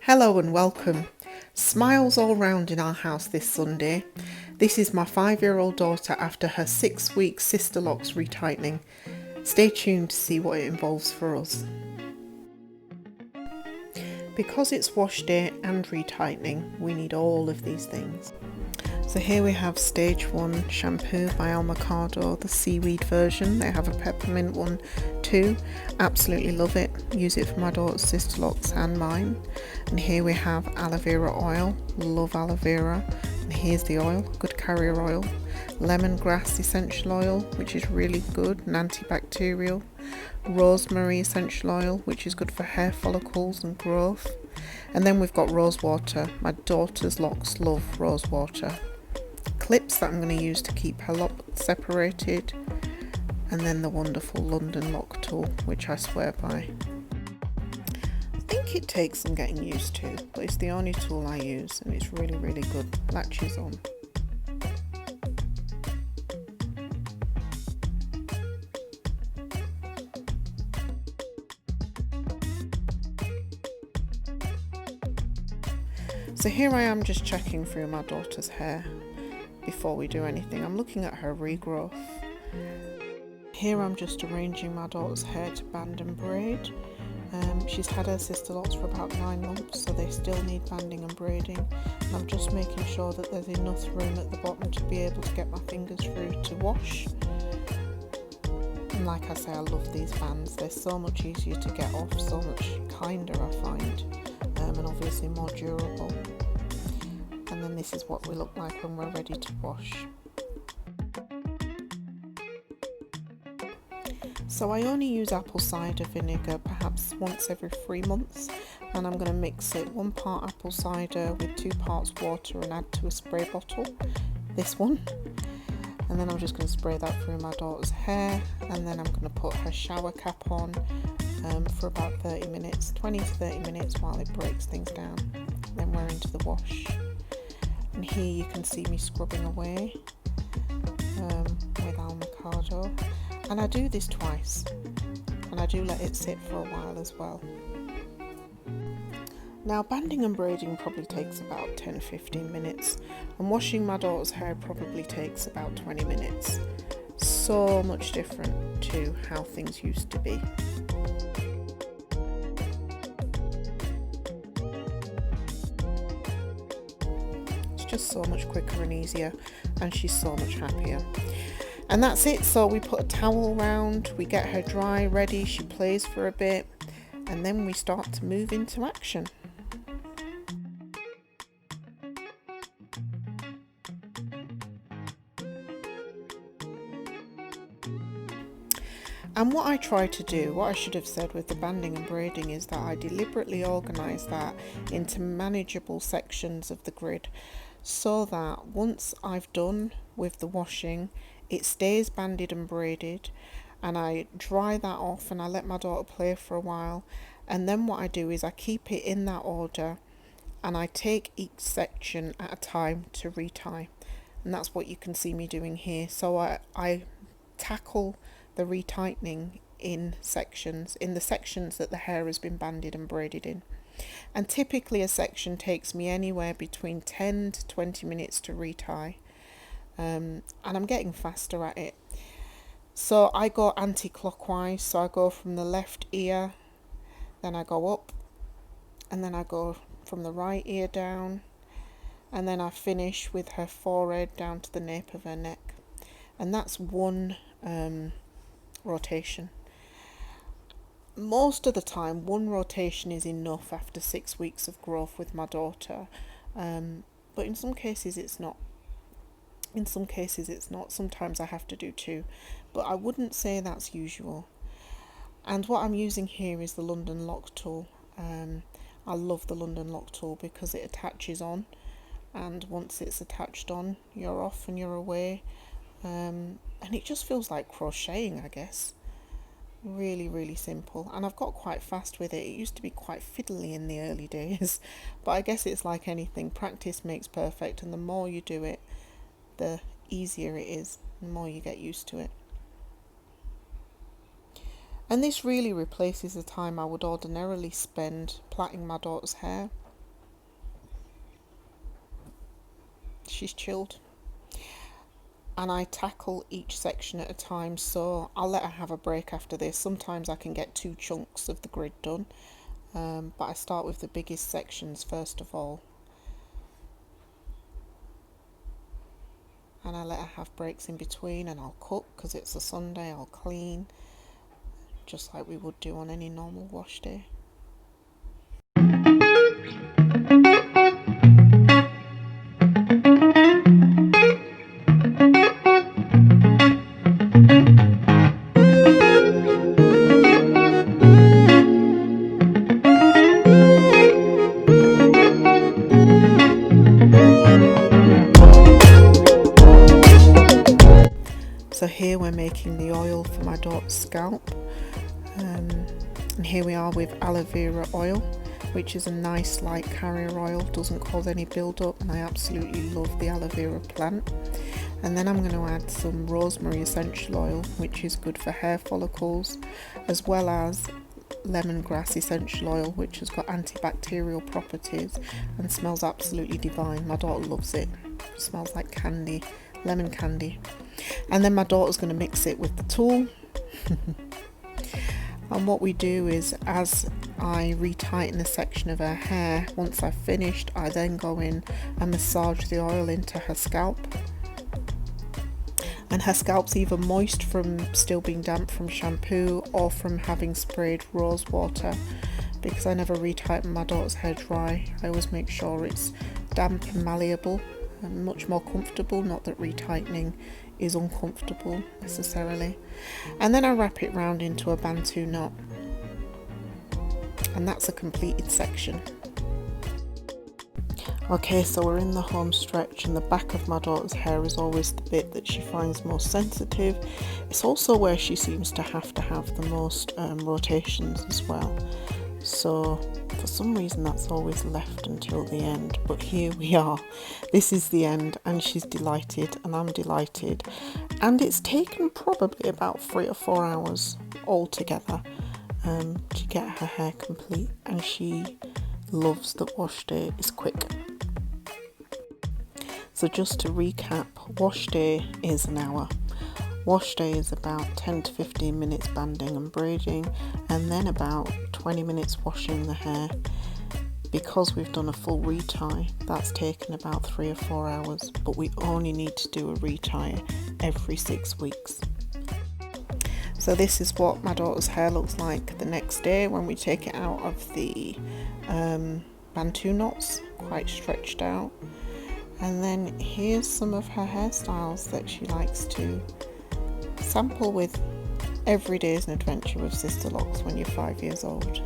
Hello and welcome. Smiles all round in our house this Sunday. This is my 5-year-old daughter after her 6-week Sisterlocks retightening. Stay tuned to see what it involves for us. Because it's wash day and retightening, we need all of these things. So here we have stage 1 shampoo by Almacado, the seaweed version. They have a peppermint one too. Absolutely love it. Use it for my daughter's Sisterlocks and mine. And here we have aloe vera oil. Love aloe vera. And here's the oil, good carrier oil. Lemongrass essential oil, which is really good and antibacterial. Rosemary essential oil, which is good for hair follicles and growth. And then we've got rose water. My daughter's locks love rose water. Clips that I'm going to use to keep her locks separated, and then the wonderful London lock tool, which I swear by. I think it takes some getting used to, but it's the only tool I use and it's really good. Latches on. So here I am just checking through my daughter's hair before we do anything. I'm looking at her regrowth. Here I'm just arranging my daughter's hair to band and braid. She's had her Sisterlocks for about 9 months, so they still need banding and braiding. And I'm just making sure that there's enough room at the bottom to be able to get my fingers through to wash. And like I say, I love these bands. They're so much easier to get off, so much kinder I find, and obviously more durable. And then this is what we look like when we're ready to wash. So I only use apple cider vinegar perhaps once every 3 months, and I'm going to mix it 1 part apple cider with 2 parts water and add to a spray bottle, this one. And then I'm just going to spray that through my daughter's hair, and then I'm going to put her shower cap on for about 30 minutes, 20 to 30 minutes while it breaks things down. Then we're into the wash. And here you can see me scrubbing away with Almacado. And I do this twice, and I do let it sit for a while as well. Now banding and braiding probably takes about 10-15 minutes, and washing my daughter's hair probably takes about 20 minutes. So much different to how things used to be. It's just so much quicker and easier, and she's so much happier. And that's it. So we put a towel round, we get her dry, ready, she plays for a bit, and then we start to move into action. And what I try to do, what I should have said with the banding and braiding, is that I deliberately organise that into manageable sections of the grid, so that once I've done with the washing, it stays banded and braided, and I dry that off and I let my daughter play for a while. And then what I do is I keep it in that order, and I take each section at a time to retie. And that's what you can see me doing here. So I tackle the retightening in the sections that the hair has been banded and braided in. And typically a section takes me anywhere between 10 to 20 minutes to retie. And I'm getting faster at it. So I go anti-clockwise, so I go from the left ear, then I go up, and then I go from the right ear down, and then I finish with her forehead down to the nape of her neck. And that's one rotation. Most of the time, one rotation is enough after 6 weeks of growth with my daughter, but in some cases it's not. Sometimes I have to do 2, but I wouldn't say that's usual. And what I'm using here is the London lock tool. I love the London lock tool because it attaches on, and once it's attached on, you're off and you're away. And it just feels like crocheting, I guess. Really simple, and I've got quite fast with it. It used to be quite fiddly in the early days, but I guess it's like anything, practice makes perfect, and the more you do it, the easier it is, the more you get used to it. And this really replaces the time I would ordinarily spend plaiting my daughter's hair. she's chilled. And I tackle each section at a time, so I'll let her have a break after this. Sometimes I can get 2 chunks of the grid done, but I start with the biggest sections first of all. And I let her have breaks in between, and I'll cook because it's a Sunday. I'll clean just like we would do on any normal wash day. So here we're making the oil for my daughter's scalp, and here we are with aloe vera oil, which is a nice light carrier oil, doesn't cause any build up, and I absolutely love the aloe vera plant. And then I'm going to add some rosemary essential oil, which is good for hair follicles, as well as lemongrass essential oil, which has got antibacterial properties and smells absolutely divine. My daughter loves it. It smells like candy, lemon candy. And then my daughter's going to mix it with the tool. And what we do is, as I retighten a section of her hair, once I've finished, I then go in and massage the oil into her scalp. And her scalp's either moist from still being damp from shampoo or from having sprayed rose water, because I never retighten my daughter's hair dry. I always make sure it's damp and malleable and much more comfortable, not that retightening is uncomfortable necessarily. And then I wrap it round into a bantu knot, and that's a completed section. Okay, so we're in the home stretch, and the back of my daughter's hair is always the bit that she finds most sensitive. It's also where she seems to have the most rotations as well. So for some reason that's always left until the end, but here we are. This is the end, and she's delighted and I'm delighted. And it's taken probably about 3 or 4 hours altogether to get her hair complete, and she loves that wash day is quick. So just to recap, wash day is an hour. Wash day is about 10 to 15 minutes banding and braiding, and then about 20 minutes washing the hair. Because we've done a full retie, that's taken about 3 or 4 hours, but we only need to do a retie every 6 weeks. So this is what my daughter's hair looks like the next day when we take it out of the bantu knots, quite stretched out. And then here's some of her hairstyles that she likes to sample with. Every day is an adventure with Sisterlocks when you're 5 years old.